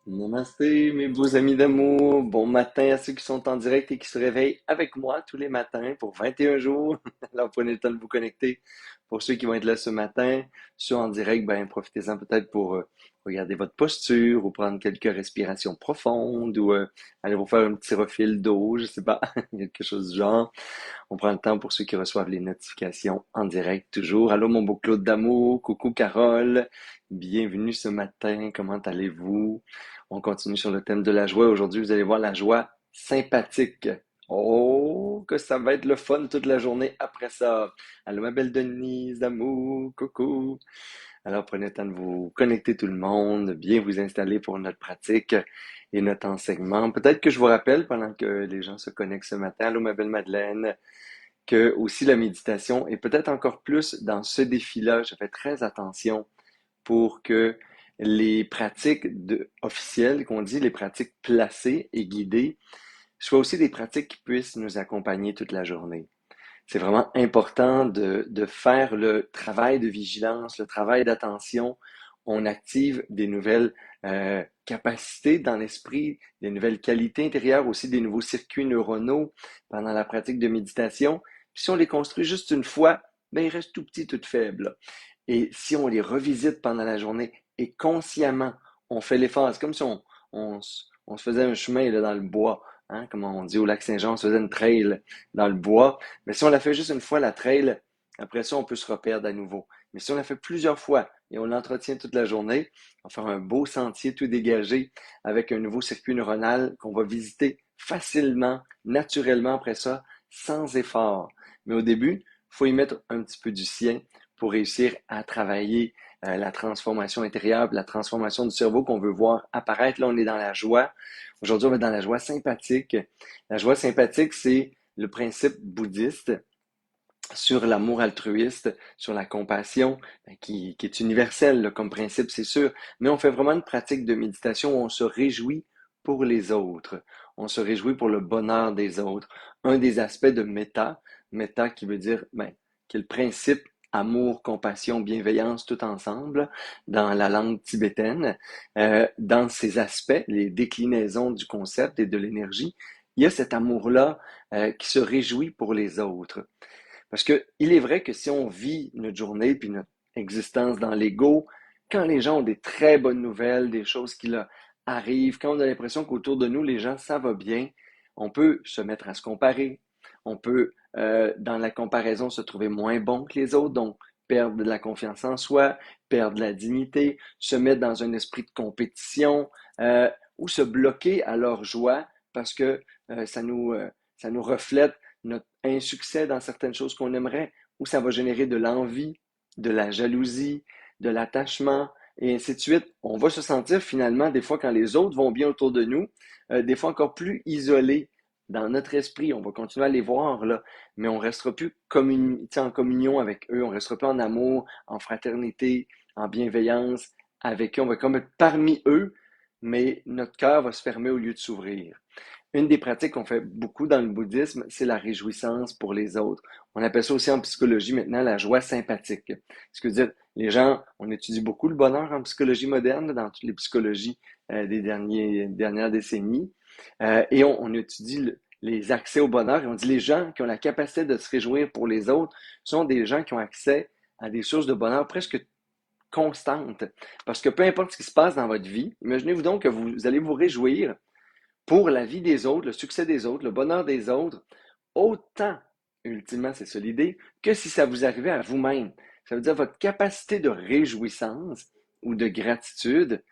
Namasté, mes beaux amis d'amour. Bon matin à ceux qui sont en direct et qui se réveillent avec moi tous les matins pour 21 jours. Alors prenez le temps de vous connecter. Pour ceux qui vont être là ce matin, ceux en direct, ben profitez-en peut-être pour regarder votre posture ou prendre quelques respirations profondes ou aller vous faire un petit refil d'eau, je sais pas, quelque chose du genre. On prend le temps pour ceux qui reçoivent les notifications en direct toujours. Allô mon beau Claude d'amour, coucou Carole, bienvenue ce matin, comment allez-vous? On continue sur le thème de la joie. Aujourd'hui, vous allez voir la joie sympathique. Oh, que ça va être le fun toute la journée après ça. Allô ma belle Denise d'amour, coucou. Alors prenez le temps de vous connecter tout le monde, bien vous installer pour notre pratique et notre enseignement. Peut-être que je vous rappelle pendant que les gens se connectent ce matin, allô ma belle Madeleine, que aussi la méditation et peut-être encore plus dans ce défi-là, je fais très attention pour que les pratiques officielles, qu'on dit les pratiques placées et guidées, soient aussi des pratiques qui puissent nous accompagner toute la journée. C'est vraiment important de faire le travail de vigilance, le travail d'attention. On active des nouvelles capacités dans l'esprit, des nouvelles qualités intérieures, aussi des nouveaux circuits neuronaux pendant la pratique de méditation. Puis si on les construit juste une fois, ben ils restent tout petits, tout faibles. Et si on les revisite pendant la journée et consciemment, on fait l'effort, c'est comme si on se faisait un chemin là, dans le bois, hein, comme on dit au lac Saint-Jean, on se faisait une trail dans le bois. Mais si on la fait juste une fois, la trail, après ça, on peut se reperdre à nouveau. Mais si on la fait plusieurs fois et on l'entretient toute la journée, on va faire un beau sentier tout dégagé avec un nouveau circuit neuronal qu'on va visiter facilement, naturellement après ça, sans effort. Mais au début, il faut y mettre un petit peu du sien pour réussir à travailler la transformation intérieure, la transformation du cerveau qu'on veut voir apparaître. Là, on est dans la joie. Aujourd'hui, on va être dans la joie sympathique. La joie sympathique, c'est le principe bouddhiste sur l'amour altruiste, sur la compassion, qui est universel là, comme principe, c'est sûr. Mais on fait vraiment une pratique de méditation où on se réjouit pour les autres. On se réjouit pour le bonheur des autres. Un des aspects de méta qui veut dire, qui est le principe amour, compassion, bienveillance, tout ensemble, dans la langue tibétaine, dans ces aspects, les déclinaisons du concept et de l'énergie, il y a cet amour-là qui se réjouit pour les autres. Parce que il est vrai que si on vit notre journée puis notre existence dans l'ego, quand les gens ont des très bonnes nouvelles, des choses qui leur arrivent, quand on a l'impression qu'autour de nous, les gens, ça va bien, on peut se mettre à se comparer. On peut, dans la comparaison, se trouver moins bon que les autres, donc perdre de la confiance en soi, perdre de la dignité, se mettre dans un esprit de compétition ou se bloquer à leur joie parce que ça nous reflète notre insuccès dans certaines choses qu'on aimerait, ou ça va générer de l'envie, de la jalousie, de l'attachement, et ainsi de suite. On va se sentir finalement, des fois, quand les autres vont bien autour de nous, des fois encore plus isolés dans notre esprit. On va continuer à les voir, là, mais on restera plus en communion avec eux, on restera plus en amour, en fraternité, en bienveillance avec eux. On va comme être parmi eux, mais notre cœur va se fermer au lieu de s'ouvrir. Une des pratiques qu'on fait beaucoup dans le bouddhisme, c'est la réjouissance pour les autres. On appelle ça aussi en psychologie maintenant la joie sympathique. Ce que veut dire, les gens, on étudie beaucoup le bonheur en psychologie moderne, dans toutes les psychologies dernières décennies, et on étudie les accès au bonheur, et on dit les gens qui ont la capacité de se réjouir pour les autres sont des gens qui ont accès à des sources de bonheur presque constantes. Parce que peu importe ce qui se passe dans votre vie, imaginez-vous donc que vous allez vous réjouir pour la vie des autres, le succès des autres, le bonheur des autres, autant, ultimement, c'est ça l'idée, que si ça vous arrivait à vous-même. Ça veut dire votre capacité de réjouissance ou de gratitude,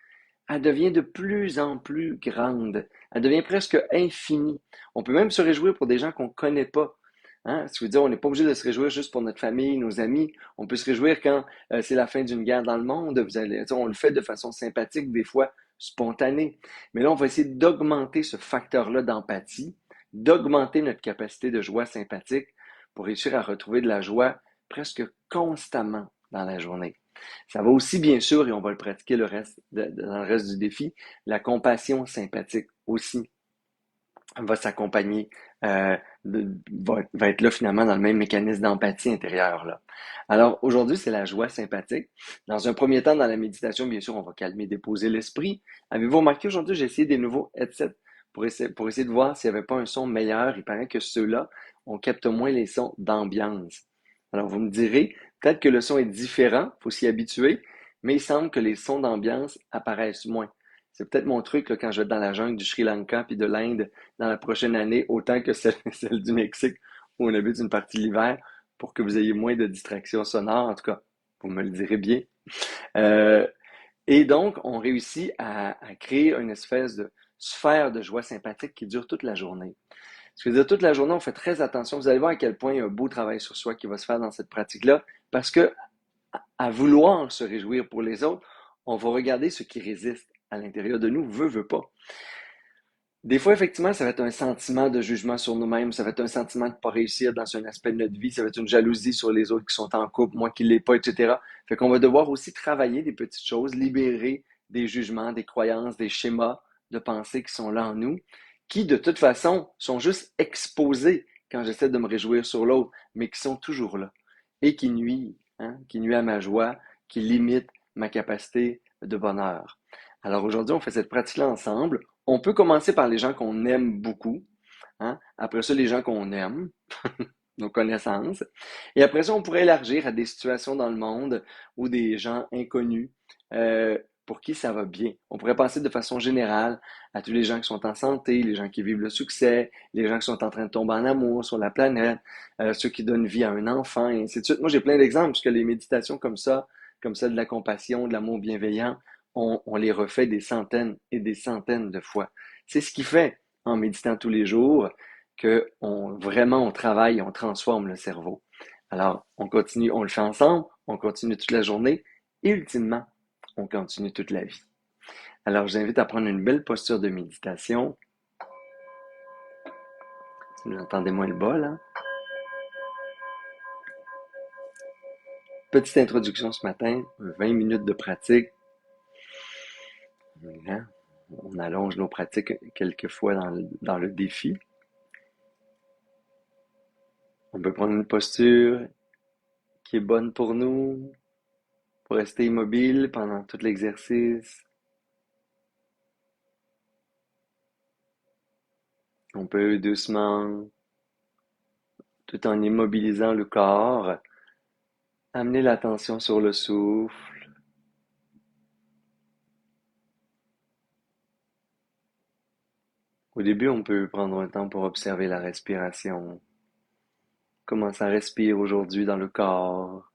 elle devient de plus en plus grande. Elle devient presque infinie. On peut même se réjouir pour des gens qu'on ne connaît pas. Hein? Ça veut dire on n'est pas obligé de se réjouir juste pour notre famille, nos amis. On peut se réjouir quand c'est la fin d'une guerre dans le monde. On le fait de façon sympathique, des fois spontanée. Mais là, on va essayer d'augmenter ce facteur-là d'empathie, d'augmenter notre capacité de joie sympathique pour réussir à retrouver de la joie presque constamment dans la journée. Ça va aussi, bien sûr, et on va le pratiquer dans le reste du défi, la compassion sympathique aussi. va s'accompagner, va être là finalement dans le même mécanisme d'empathie intérieure là. Alors aujourd'hui, c'est la joie sympathique. Dans un premier temps, dans la méditation, bien sûr, on va calmer, déposer l'esprit. Avez-vous remarqué aujourd'hui, j'ai essayé des nouveaux headsets pour essayer de voir s'il n'y avait pas un son meilleur. Il paraît que ceux-là, on capte moins les sons d'ambiance. Alors vous me direz, peut-être que le son est différent, faut s'y habituer, mais il semble que les sons d'ambiance apparaissent moins. C'est peut-être mon truc là, quand je vais être dans la jungle du Sri Lanka puis de l'Inde dans la prochaine année, autant que celle, celle du Mexique où on habite une partie de l'hiver, pour que vous ayez moins de distractions sonores. En tout cas, vous me le direz bien. Euh, et donc, on réussit à créer une espèce de sphère de joie sympathique qui dure toute la journée. Ce que je veux dire, toute la journée, on fait très attention. Vous allez voir à quel point il y a un beau travail sur soi qui va se faire dans cette pratique-là, parce que à vouloir se réjouir pour les autres, on va regarder ce qui résiste à l'intérieur de nous, veut pas. Des fois, effectivement, ça va être un sentiment de jugement sur nous-mêmes, ça va être un sentiment de ne pas réussir dans un aspect de notre vie, ça va être une jalousie sur les autres qui sont en couple, moi qui ne l'ai pas, etc. Fait qu'on va devoir aussi travailler des petites choses, libérer des jugements, des croyances, des schémas de pensée qui sont là en nous, qui de toute façon sont juste exposés quand j'essaie de me réjouir sur l'autre, mais qui sont toujours là et qui nuit à ma joie, qui limitent ma capacité de bonheur. Alors aujourd'hui, on fait cette pratique-là ensemble. On peut commencer par les gens qu'on aime beaucoup, hein? Après ça, les gens qu'on aime, nos connaissances. Et après ça, on pourrait élargir à des situations dans le monde ou des gens inconnus euh, pour qui ça va bien. On pourrait penser de façon générale à tous les gens qui sont en santé, les gens qui vivent le succès, les gens qui sont en train de tomber en amour sur la planète, ceux qui donnent vie à un enfant, et ainsi de suite. Moi, j'ai plein d'exemples, puisque les méditations comme ça de la compassion, de l'amour bienveillant, on les refait des centaines et des centaines de fois. C'est ce qui fait, en méditant tous les jours, que vraiment on travaille, on transforme le cerveau. Alors, on continue, on le fait ensemble, on continue toute la journée et ultimement, on continue toute la vie. Alors, je vous invite à prendre une belle posture de méditation. Vous entendez moins le bol, hein? Petite introduction ce matin, 20 minutes de pratique. Hein? On allonge nos pratiques quelques fois dans le défi. On peut prendre une posture qui est bonne pour nous, pour rester immobile pendant tout l'exercice. On peut doucement, tout en immobilisant le corps, amener l'attention sur le souffle. Au début, on peut prendre un temps pour observer la respiration. Comment ça respire aujourd'hui dans le corps.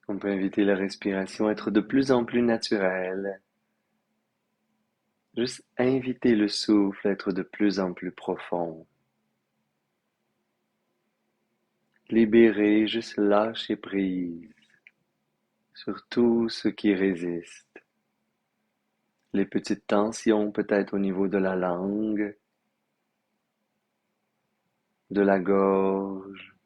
On peut inviter la respiration à être de plus en plus naturelle. Juste inviter le souffle à être de plus en plus profond. Libérer, juste lâcher prise sur tout ce qui résiste. Les petites tensions peut-être au niveau de la langue, de la gorge,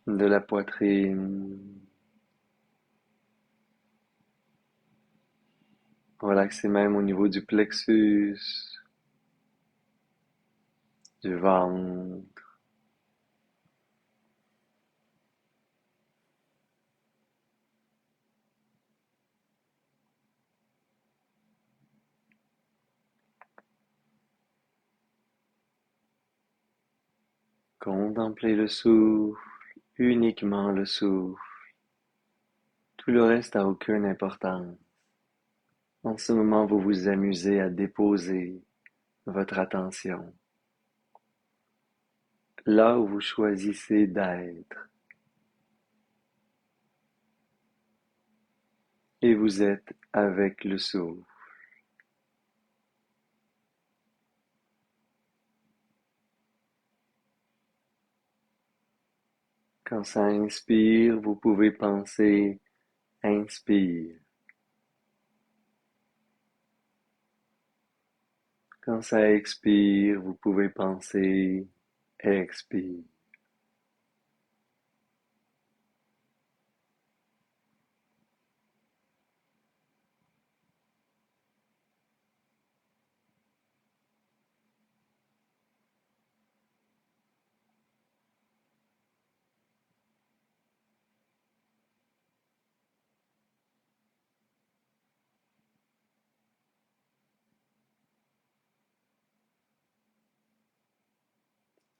de la poitrine. Relaxer même au niveau du plexus, du ventre. Contemplez le souffle, uniquement le souffle. Tout le reste n'a aucune importance. En ce moment, vous vous amusez à déposer votre attention là où vous choisissez d'être. Et vous êtes avec le souffle. Quand ça inspire, vous pouvez penser inspire. Quand ça expire, vous pouvez penser expire.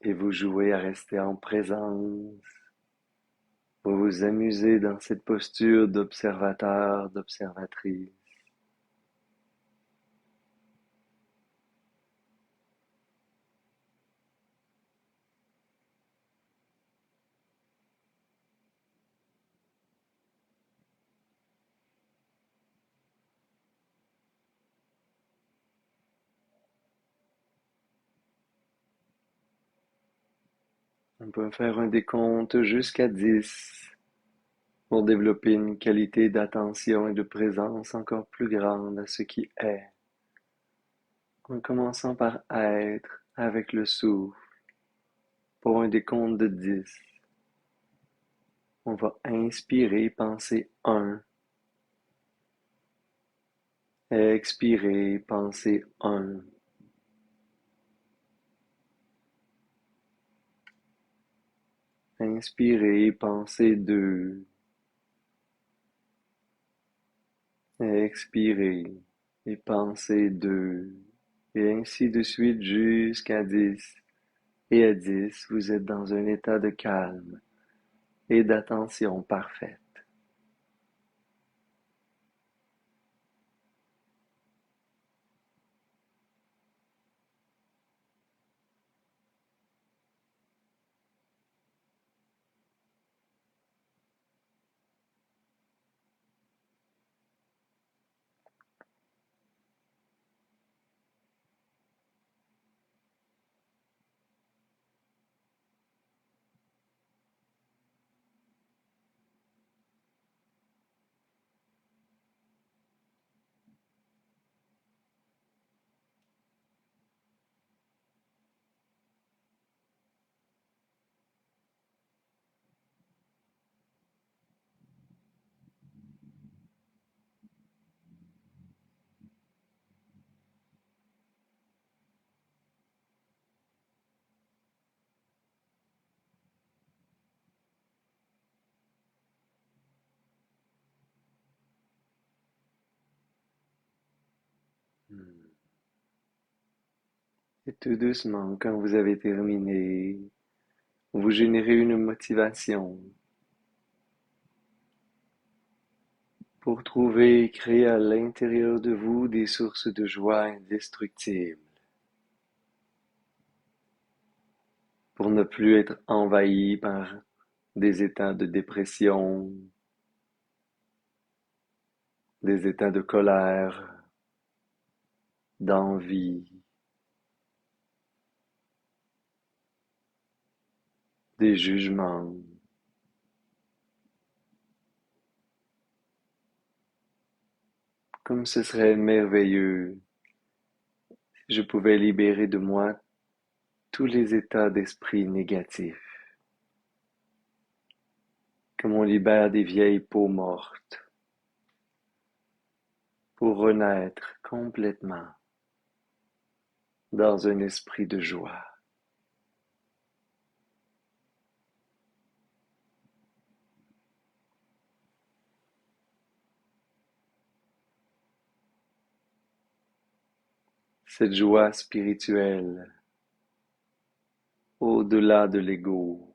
Et vous jouez à rester en présence. Vous vous amusez dans cette posture d'observateur, d'observatrice. On peut faire un décompte jusqu'à 10 pour développer une qualité d'attention et de présence encore plus grande à ce qui est, en commençant par être avec le souffle. Pour un décompte de 10, on va inspirer, penser 1, expirer, penser 1. Inspirer, penser 2, expirer et penser 2, et ainsi de suite jusqu'à 10. Et à 10, vous êtes dans un état de calme et d'attention parfaite. Et tout doucement, quand vous avez terminé, vous générez une motivation pour trouver et créer à l'intérieur de vous des sources de joie indestructibles, pour ne plus être envahi par des états de dépression, des états de colère, d'envie, des jugements. Comme ce serait merveilleux si je pouvais libérer de moi tous les états d'esprit négatifs, comme on libère des vieilles peaux mortes, pour renaître complètement dans un esprit de joie. Cette joie spirituelle au-delà de l'ego.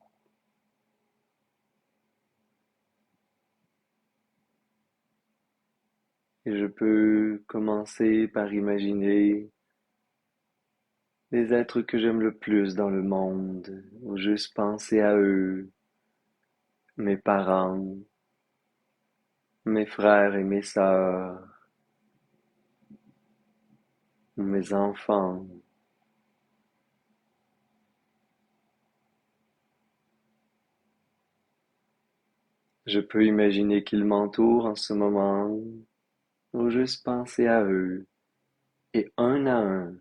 Et je peux commencer par imaginer les êtres que j'aime le plus dans le monde, ou juste penser à eux, mes parents, mes frères et mes sœurs, mes enfants. Je peux imaginer qu'ils m'entourent en ce moment, ou juste penser à eux, et un à un,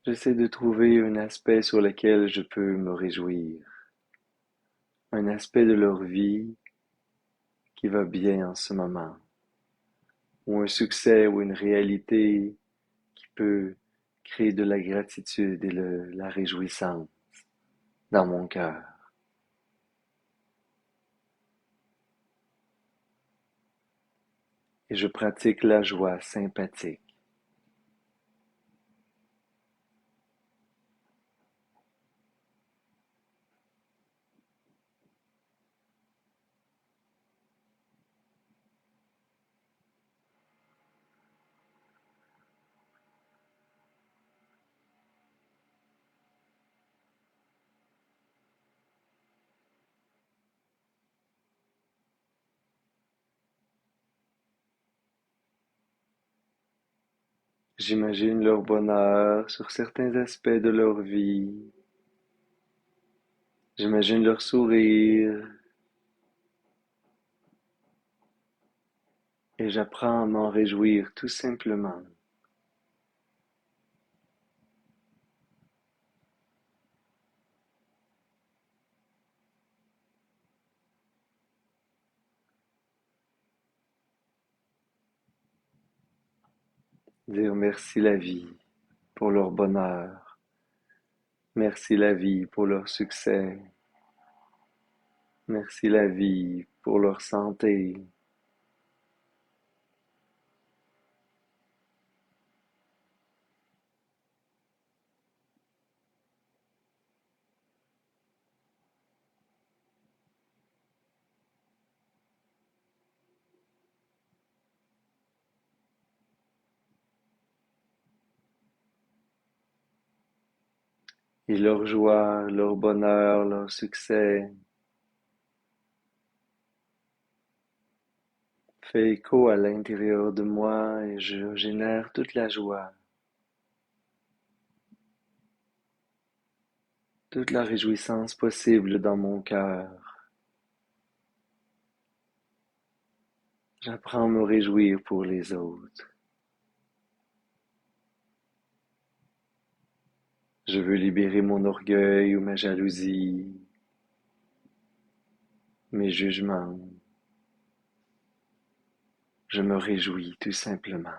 J'essaie de trouver un aspect sur lequel je peux me réjouir, un aspect de leur vie qui va bien en ce moment, ou un succès ou une réalité qui peut créer de la gratitude et la réjouissance dans mon cœur. Et je pratique la joie sympathique. J'imagine leur bonheur sur certains aspects de leur vie. J'imagine leur sourire et j'apprends à m'en réjouir tout simplement. Dire merci la vie pour leur bonheur. Merci la vie pour leur succès. Merci la vie pour leur santé. Et leur joie, leur bonheur, leur succès fait écho à l'intérieur de moi et je génère toute la joie, toute la réjouissance possible dans mon cœur. J'apprends à me réjouir pour les autres. Je veux libérer mon orgueil ou ma jalousie, mes jugements. Je me réjouis tout simplement.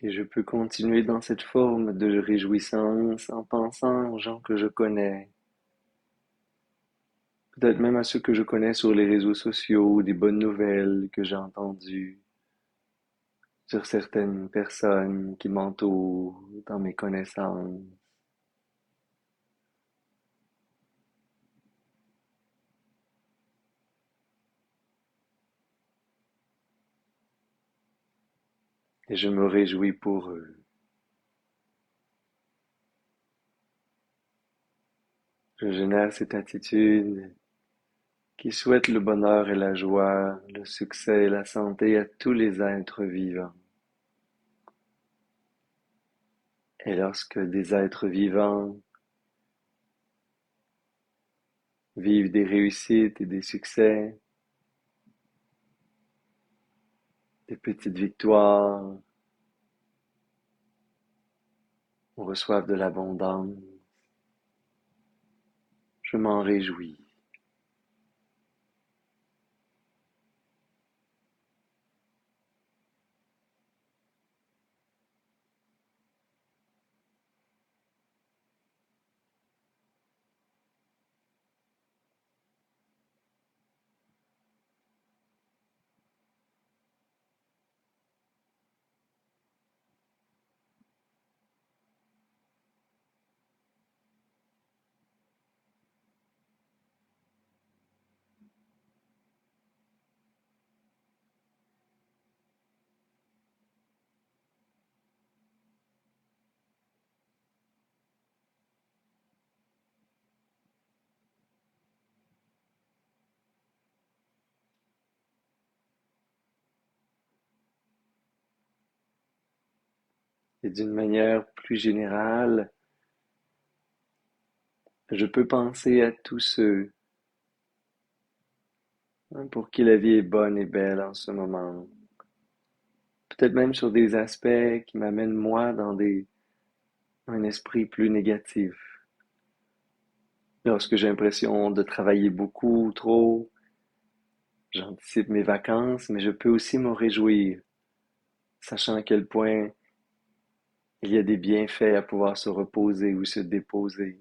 Et je peux continuer dans cette forme de réjouissance en pensant aux gens que je connais, peut-être même à ceux que je connais sur les réseaux sociaux, des bonnes nouvelles que j'ai entendues sur certaines personnes qui m'entourent dans mes connaissances. Et je me réjouis pour eux. Je génère cette attitude qui souhaite le bonheur et la joie, le succès et la santé à tous les êtres vivants. Et lorsque des êtres vivants vivent des réussites et des succès, des petites victoires, on reçoit de l'abondance, je m'en réjouis. Et d'une manière plus générale, je peux penser à tous ceux pour qui la vie est bonne et belle en ce moment. Peut-être même sur des aspects qui m'amènent moi dans un esprit plus négatif. Lorsque j'ai l'impression de travailler beaucoup ou trop, j'anticipe mes vacances, mais je peux aussi me réjouir, sachant à quel point il y a des bienfaits à pouvoir se reposer ou se déposer.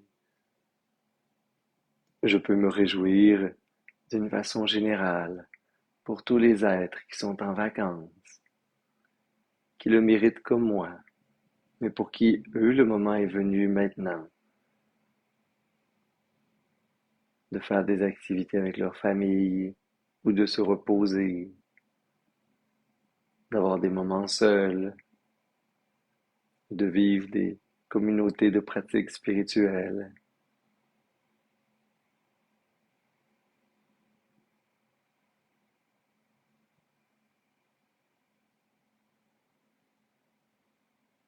Je peux me réjouir d'une façon générale pour tous les êtres qui sont en vacances, qui le méritent comme moi, mais pour qui, eux, le moment est venu maintenant de faire des activités avec leur famille ou de se reposer, d'avoir des moments seuls, de vivre des communautés de pratiques spirituelles.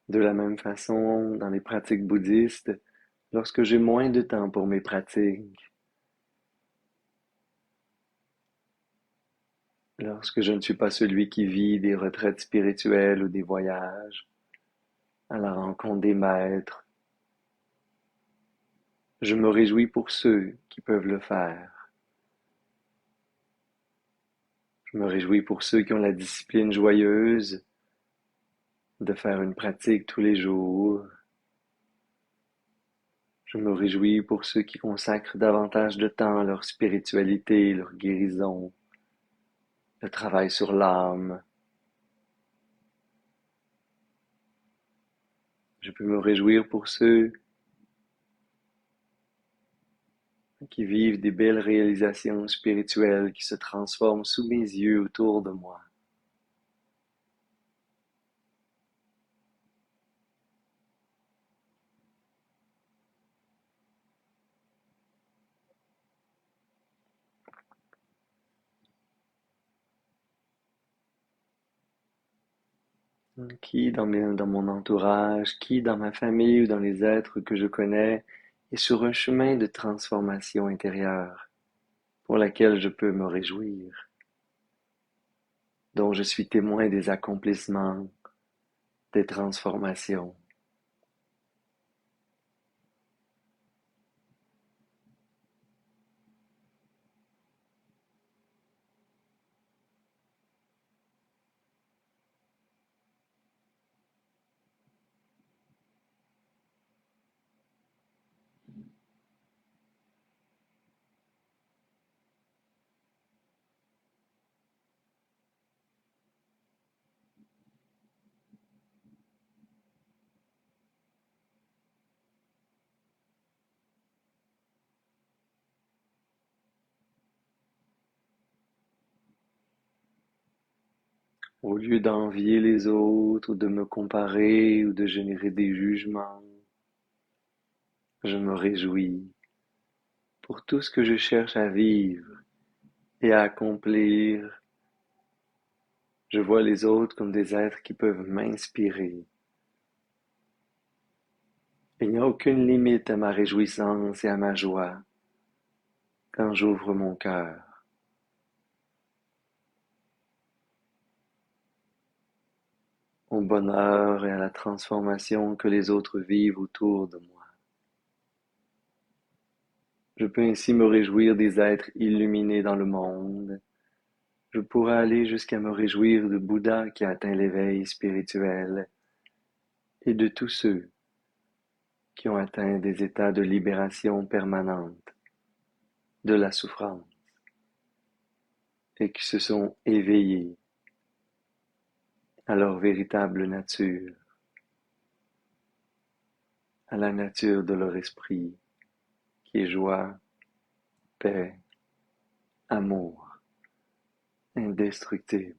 De la même façon, dans les pratiques bouddhistes, lorsque j'ai moins de temps pour mes pratiques, lorsque je ne suis pas celui qui vit des retraites spirituelles ou des voyages à la rencontre des maîtres, je me réjouis pour ceux qui peuvent le faire. Je me réjouis pour ceux qui ont la discipline joyeuse de faire une pratique tous les jours. Je me réjouis pour ceux qui consacrent davantage de temps à leur spiritualité, leur guérison, le travail sur l'âme. Je peux me réjouir pour ceux qui vivent des belles réalisations spirituelles qui se transforment sous mes yeux autour de moi. Qui dans mon entourage, qui dans ma famille ou dans les êtres que je connais est sur un chemin de transformation intérieure pour laquelle je peux me réjouir, dont je suis témoin des accomplissements, des transformations. Au lieu d'envier les autres ou de me comparer ou de générer des jugements, je me réjouis pour tout ce que je cherche à vivre et à accomplir. Je vois les autres comme des êtres qui peuvent m'inspirer. Il n'y a aucune limite à ma réjouissance et à ma joie quand j'ouvre mon cœur au bonheur et à la transformation que les autres vivent autour de moi. Je peux ainsi me réjouir des êtres illuminés dans le monde. Je pourrais aller jusqu'à me réjouir de Bouddha qui a atteint l'éveil spirituel et de tous ceux qui ont atteint des états de libération permanente de la souffrance et qui se sont éveillés à leur véritable nature, à la nature de leur esprit, qui est joie, paix, amour, indestructible.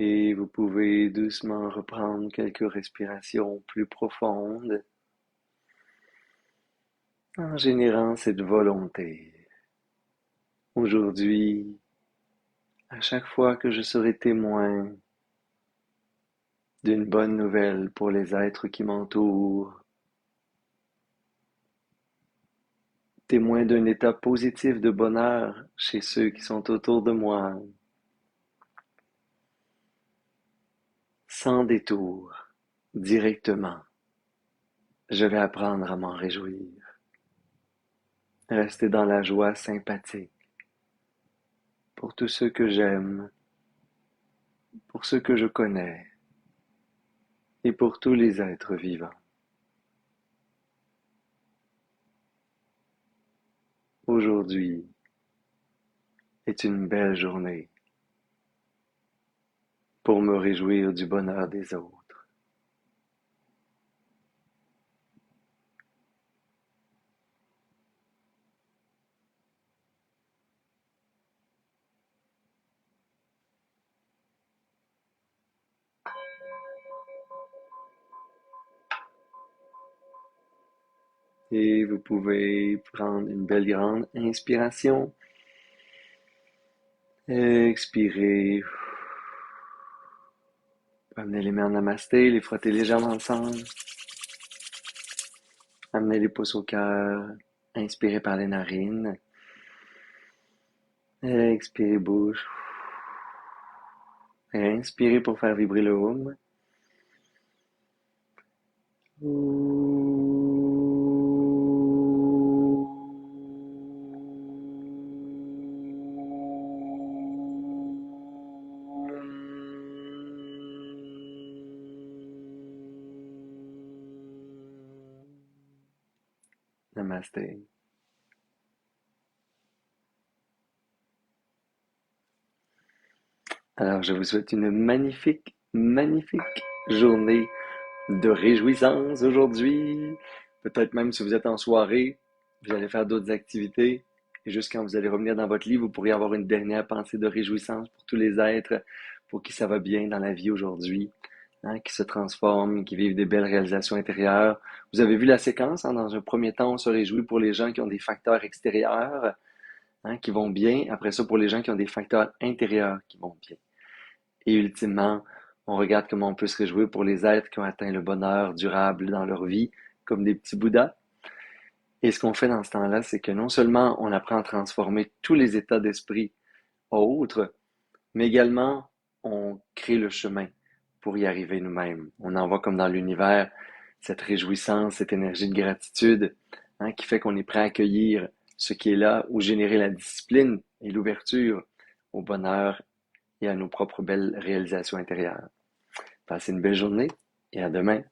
Et vous pouvez doucement reprendre quelques respirations plus profondes en générant cette volonté. Aujourd'hui, à chaque fois que je serai témoin d'une bonne nouvelle pour les êtres qui m'entourent, témoin d'un état positif de bonheur chez ceux qui sont autour de moi, sans détour, directement, je vais apprendre à m'en réjouir. Rester dans la joie sympathique pour tous ceux que j'aime, pour ceux que je connais et pour tous les êtres vivants. Aujourd'hui est une belle journée pour me réjouir du bonheur des autres. Et vous pouvez prendre une belle grande inspiration. Expirez. Amenez les mains en namasté, les frotter légèrement ensemble. Amenez les pouces au cœur. Inspirez par les narines. Expirez bouche. Et inspirez pour faire vibrer le hum. Namaste. Alors, je vous souhaite une magnifique, magnifique journée de réjouissance aujourd'hui. Peut-être même si vous êtes en soirée, vous allez faire d'autres activités. Et juste quand vous allez revenir dans votre lit, vous pourriez avoir une dernière pensée de réjouissance pour tous les êtres pour qui ça va bien dans la vie aujourd'hui, hein, qui se transforment, qui vivent des belles réalisations intérieures. Vous avez vu la séquence, hein, dans un premier temps, on se réjouit pour les gens qui ont des facteurs extérieurs, hein, qui vont bien. Après ça, pour les gens qui ont des facteurs intérieurs qui vont bien. Et ultimement, on regarde comment on peut se réjouir pour les êtres qui ont atteint le bonheur durable dans leur vie, comme des petits Bouddhas. Et ce qu'on fait dans ce temps-là, c'est que non seulement on apprend à transformer tous les états d'esprit autres, mais également on crée le chemin pour y arriver nous-mêmes. On envoie comme dans l'univers cette réjouissance, cette énergie de gratitude, hein, qui fait qu'on est prêt à accueillir ce qui est là ou générer la discipline et l'ouverture au bonheur et à nos propres belles réalisations intérieures. Passez une belle journée et à demain.